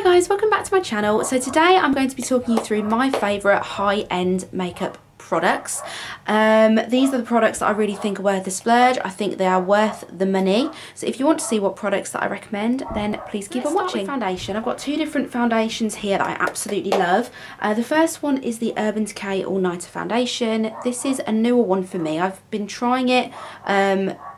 guys, welcome back to my channel. So today I'm going to be talking you through my favourite high-end makeup products. These are the products that I really think are worth the splurge. I think they are worth the money. So if you want to see what products that I recommend, then please keep on watching. Foundation. I've got two different foundations here that I absolutely love. The first one is the Urban Decay All Nighter Foundation. This is a newer one for me. I've been trying it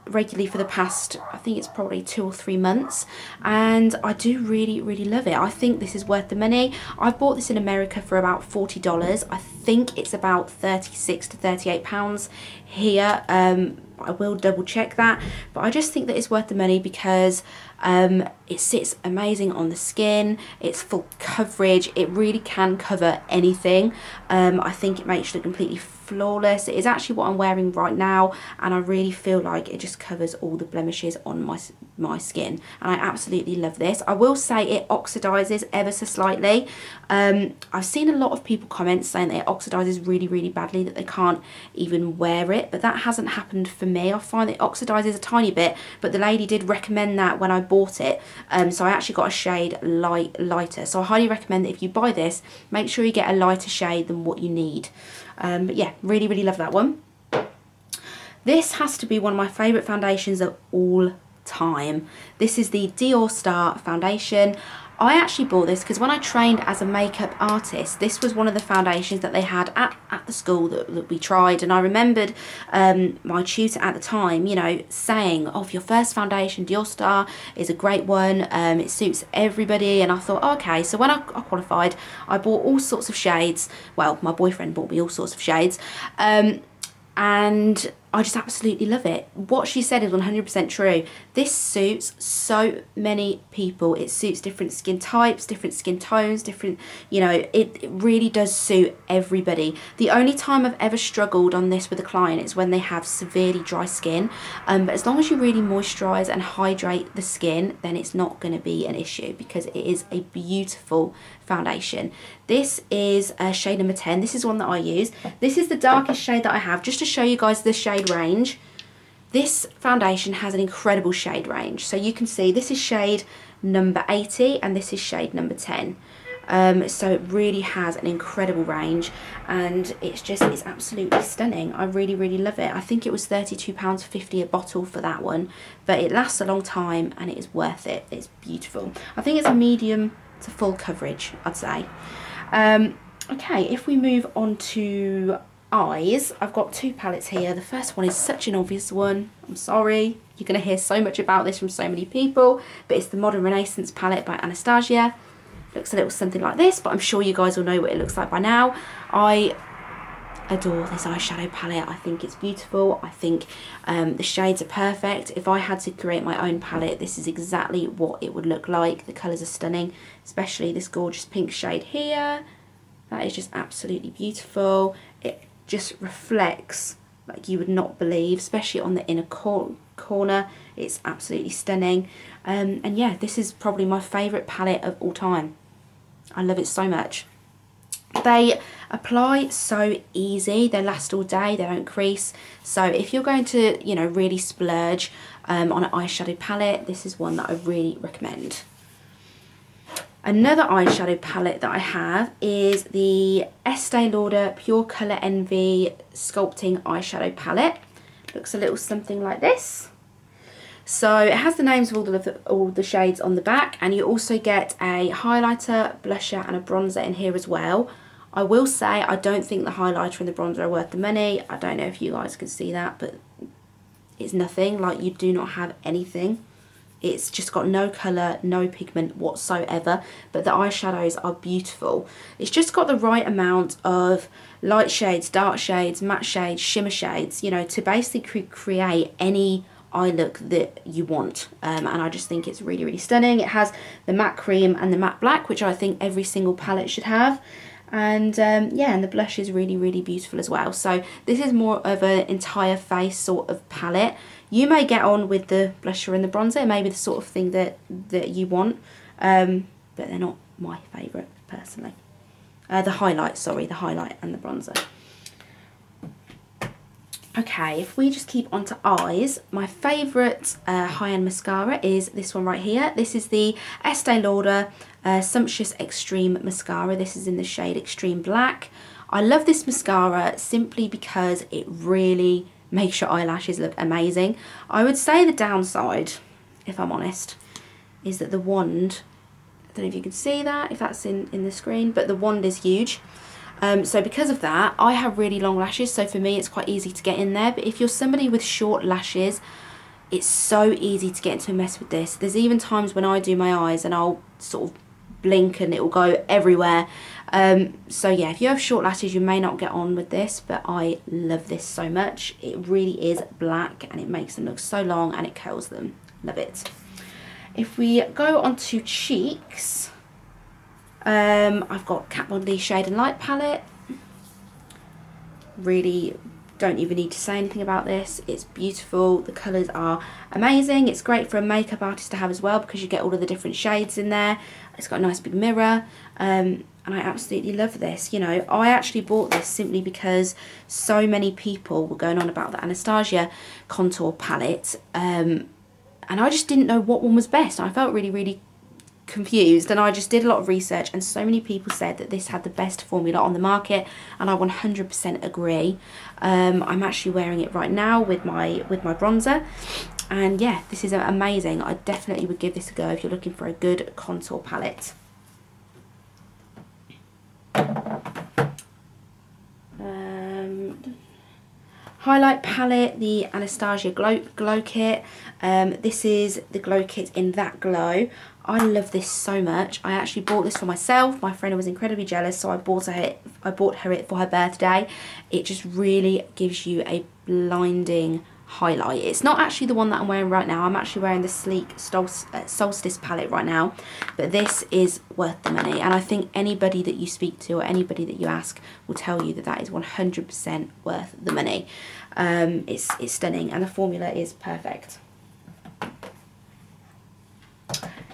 regularly for the past, I think it's probably 2 or 3 months, and I do really love it. I think this is worth the money. I bought this in America for about $40. I think it's about 36 to 38 pounds here. I will double check that, but I just think that it's worth the money because it sits amazing on the skin. It's full coverage. It really can cover anything. I think it makes you look completely flawless. It is actually what I'm wearing right now, and I really feel like it just covers all the blemishes on my skin, and I absolutely love this. I will say it oxidizes ever so slightly. I've seen a lot of people comment saying that it oxidizes really badly, that they can't even wear it, but that hasn't happened for me. I find it oxidizes a tiny bit, but the lady did recommend that when I bought it, so I actually got a shade lighter. So I highly recommend that if you buy this, make sure you get a lighter shade than what you need. But yeah, really love that one. This has to be one of my favourite foundations of all time. This is the Dior Star foundation. I actually bought this because when I trained as a makeup artist, this was one of the foundations that they had at the school that we tried, and I remembered my tutor at the time, you know, saying, oh, for your first foundation, Dior Star is a great one, it suits everybody. And I thought, oh, okay. So when I qualified, I bought all sorts of shades. Well, my boyfriend bought me all sorts of shades, and I just absolutely love it. What she said is 100% true. This suits so many people. It suits different skin types, different skin tones, different, you know, it really does suit everybody. The only time I've ever struggled on this with a client is when they have severely dry skin. But as long as you really moisturize and hydrate the skin, then it's not going to be an issue, because it is a beautiful foundation. This is shade number 10. This is one that I use. This is the darkest shade that I have, just to show you guys the shade range. This foundation has an incredible shade range. So you can see this is shade number 80 and this is shade number 10. So it really has an incredible range, and it's absolutely stunning. I really love it. I think it was £32.50 a bottle for that one, but it lasts a long time and it is worth it. It's beautiful. I think it's a medium to full coverage, I'd say. Okay, if we move on to eyes, I've got two palettes here. The first one is such an obvious one. I'm sorry, you're going to hear so much about this from so many people, but it's the Modern Renaissance palette by Anastasia. Looks a little something like this, but I'm sure you guys will know what it looks like by now. I adore this eyeshadow palette. I think it's beautiful. I think the shades are perfect. If I had to create my own palette, this is exactly what it would look like. The colours are stunning, especially this gorgeous pink shade here. That is just absolutely beautiful. It just reflects like you would not believe, especially on the inner corner. It's absolutely stunning. And yeah, this is probably my favourite palette of all time. I love it so much. They apply so easy, they last all day, they don't crease. So if you're going to, you know, really splurge on an eyeshadow palette, this is one that I really recommend. Another eyeshadow palette that I have is the Estee Lauder Pure Colour Envy Sculpting Eyeshadow Palette. Looks a little something like this. So it has the names of all the shades on the back, and you also get a highlighter, blusher and a bronzer in here as well. I will say I don't think the highlighter and the bronzer are worth the money. I don't know if you guys can see that, but it's nothing. Like, you do not have anything. It's just got no colour, no pigment whatsoever, but the eyeshadows are beautiful. It's just got the right amount of light shades, dark shades, matte shades, shimmer shades, you know, to basically create any eye look that you want. And I just think it's really stunning. It has the matte cream and the matte black, which I think every single palette should have. And yeah, and the blush is really beautiful as well. So this is more of an entire face sort of palette. You may get on with the blusher and the bronzer. It may be the sort of thing that you want, but they're not my favourite personally. The highlight and the bronzer. Okay, if we just keep onto eyes, my favourite high-end mascara is this one right here. This is the Estee Lauder Sumptuous Extreme Mascara. This is in the shade Extreme Black. I love this mascara simply because it really makes your eyelashes look amazing. I would say the downside, if I'm honest, is that the wand, I don't know if you can see that, if that's in the screen, but the wand is huge. So because of that, I have really long lashes, so for me it's quite easy to get in there. But if you're somebody with short lashes, it's so easy to get into a mess with this. There's even times when I do my eyes and I'll sort of blink and it will go everywhere. So yeah, if you have short lashes, you may not get on with this, but I love this so much. It really is black and it makes them look so long and it curls them. Love it. If we go on to cheeks, I've got Kat Von D Shade and Light palette. Really don't even need to say anything about this. It's beautiful. The colours are amazing. It's great for a makeup artist to have as well because you get all of the different shades in there. It's got a nice big mirror. And I absolutely love this. You know, I actually bought this simply because so many people were going on about the Anastasia contour palette. And I just didn't know what one was best. I felt really confused, and I just did a lot of research, and so many people said that this had the best formula on the market, and I 100% agree. I'm actually wearing it right now with my bronzer, and yeah, this is amazing. I definitely would give this a go if you're looking for a good contour palette. Highlight palette, the Anastasia Glow Kit. This is the Glow Kit in That Glow. I love this so much. I actually bought this for myself. My friend was incredibly jealous, so I bought her it for her birthday. It just really gives you a blinding highlight. It's not actually the one that I'm wearing right now. I'm actually wearing the sleek Solstice palette right now, but this is worth the money, and I think anybody that you speak to or anybody that you ask will tell you that that is 100% worth the money. It's stunning, and the formula is perfect.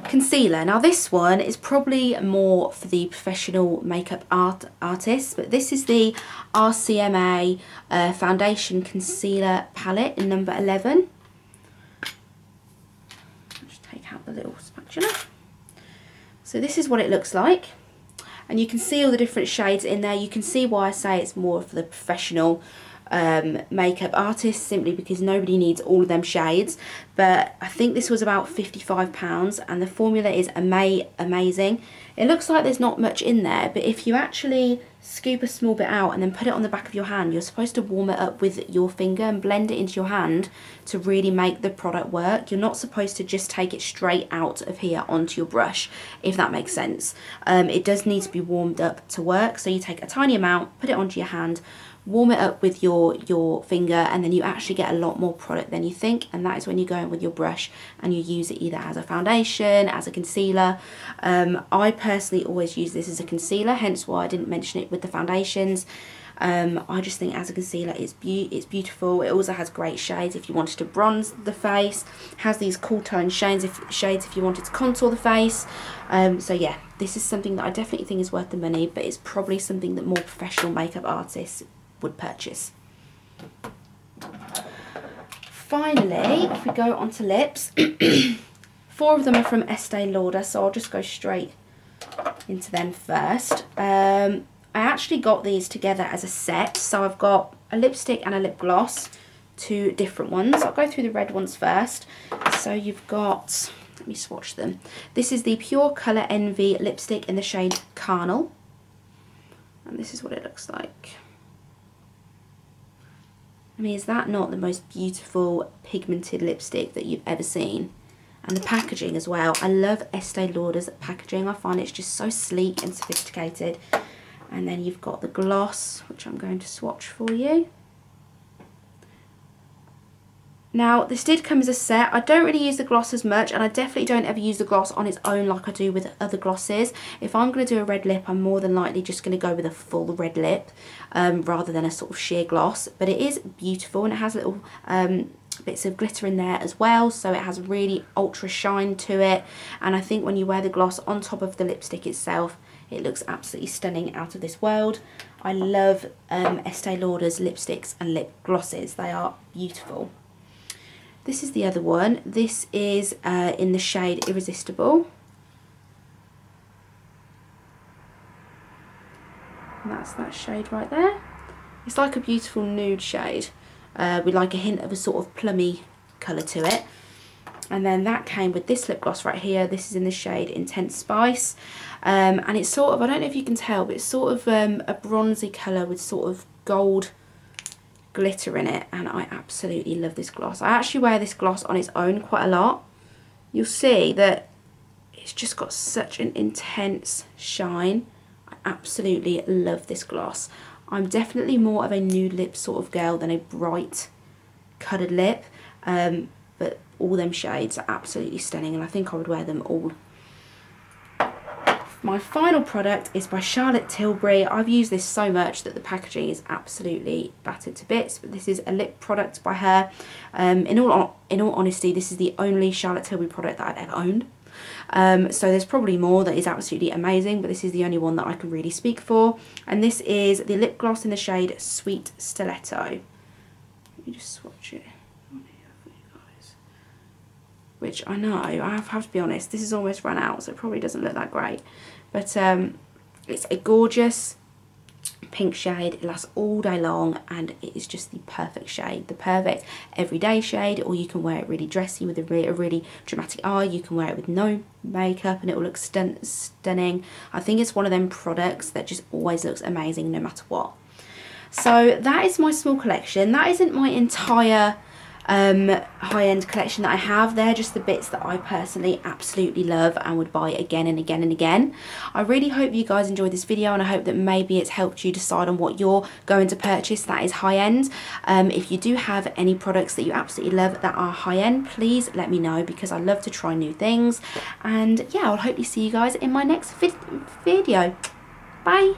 Concealer. Now this one is probably more for the professional makeup artists, but this is the RCMA Foundation Concealer Palette in number 11. Just take out the little spatula. So this is what it looks like, and you can see all the different shades in there. You can see why I say it's more for the professional makeup artists, simply because nobody needs all of them shades. But I think this was about £55, and the formula is amazing. It looks like there's not much in there, but if you actually scoop a small bit out and then put it on the back of your hand, you're supposed to warm it up with your finger and blend it into your hand to really make the product work. You're not supposed to just take it straight out of here onto your brush, if that makes sense. It does need to be warmed up to work, so you take a tiny amount, put it onto your hand, warm it up with your finger, and then you actually get a lot more product than you think, and that is when you go in with your brush and you use it either as a foundation, as a concealer. I personally always use this as a concealer, hence why I didn't mention it with the foundations. I just think as a concealer it's beautiful. It also has great shades if you wanted to bronze the face, has these cool tone shades if you wanted to contour the face. So yeah, this is something that I definitely think is worth the money, but it's probably something that more professional makeup artists would purchase. Finally, if we go on to lips, 4 of them are from Estee Lauder, so I'll just go straight into them first. I actually got these together as a set, so I've got a lipstick and a lip gloss, 2 different ones. I'll go through the red ones first. So you've got, let me swatch them. This is the Pure Colour Envy lipstick in the shade Carnal, and this is what it looks like. I mean, is that not the most beautiful pigmented lipstick that you've ever seen? And the packaging as well. I love Estee Lauder's packaging. I find it's just so sleek and sophisticated. And then you've got the gloss, which I'm going to swatch for you. Now, this did come as a set. I don't really use the gloss as much, and I definitely don't ever use the gloss on its own like I do with other glosses. If I'm going to do a red lip, I'm more than likely just going to go with a full red lip rather than a sort of sheer gloss. But it is beautiful, and it has little bits of glitter in there as well, so it has really ultra shine to it. And I think when you wear the gloss on top of the lipstick itself, It looks absolutely stunning, out of this world. I love Estee Lauder's lipsticks and lip glosses. They are beautiful. This is the other one. This is in the shade Irresistible. And that's that shade right there. It's like a beautiful nude shade with like a hint of a sort of plummy colour to it. And then that came with this lip gloss right here. This is in the shade Intense Spice. And it's sort of, I don't know if you can tell, but it's sort of a bronzy colour with sort of gold glitter in it. And I absolutely love this gloss. I actually wear this gloss on its own quite a lot. You'll see that it's just got such an intense shine. I absolutely love this gloss. I'm definitely more of a nude lip sort of girl than a bright coloured lip. But all them shades are absolutely stunning, and I think I would wear them all. My final product is by Charlotte Tilbury. I've used this so much that the packaging is absolutely battered to bits, but this is a lip product by her. In all honesty, this is the only Charlotte Tilbury product that I've ever owned. So there's probably more that is absolutely amazing, but this is the only one that I can really speak for. And this is the lip gloss in the shade Sweet Stiletto. Let me just swatch it. Which I know, I have to be honest, this is almost run out, so it probably doesn't look that great. But it's a gorgeous pink shade. It lasts all day long, and it is just the perfect shade, the perfect everyday shade. Or you can wear it really dressy with a really dramatic eye. You can wear it with no makeup and it will look stunning. I think it's one of them products that just always looks amazing no matter what. So that is my small collection. That isn't my entire high-end collection that I have. They're just the bits that I personally absolutely love and would buy again and again and again. I really hope you guys enjoyed this video, and I hope that maybe it's helped you decide on what you're going to purchase that is high-end. If you do have any products that you absolutely love that are high-end, please let me know, because I love to try new things. And yeah, I'll hopefully see you guys in my next video. Bye!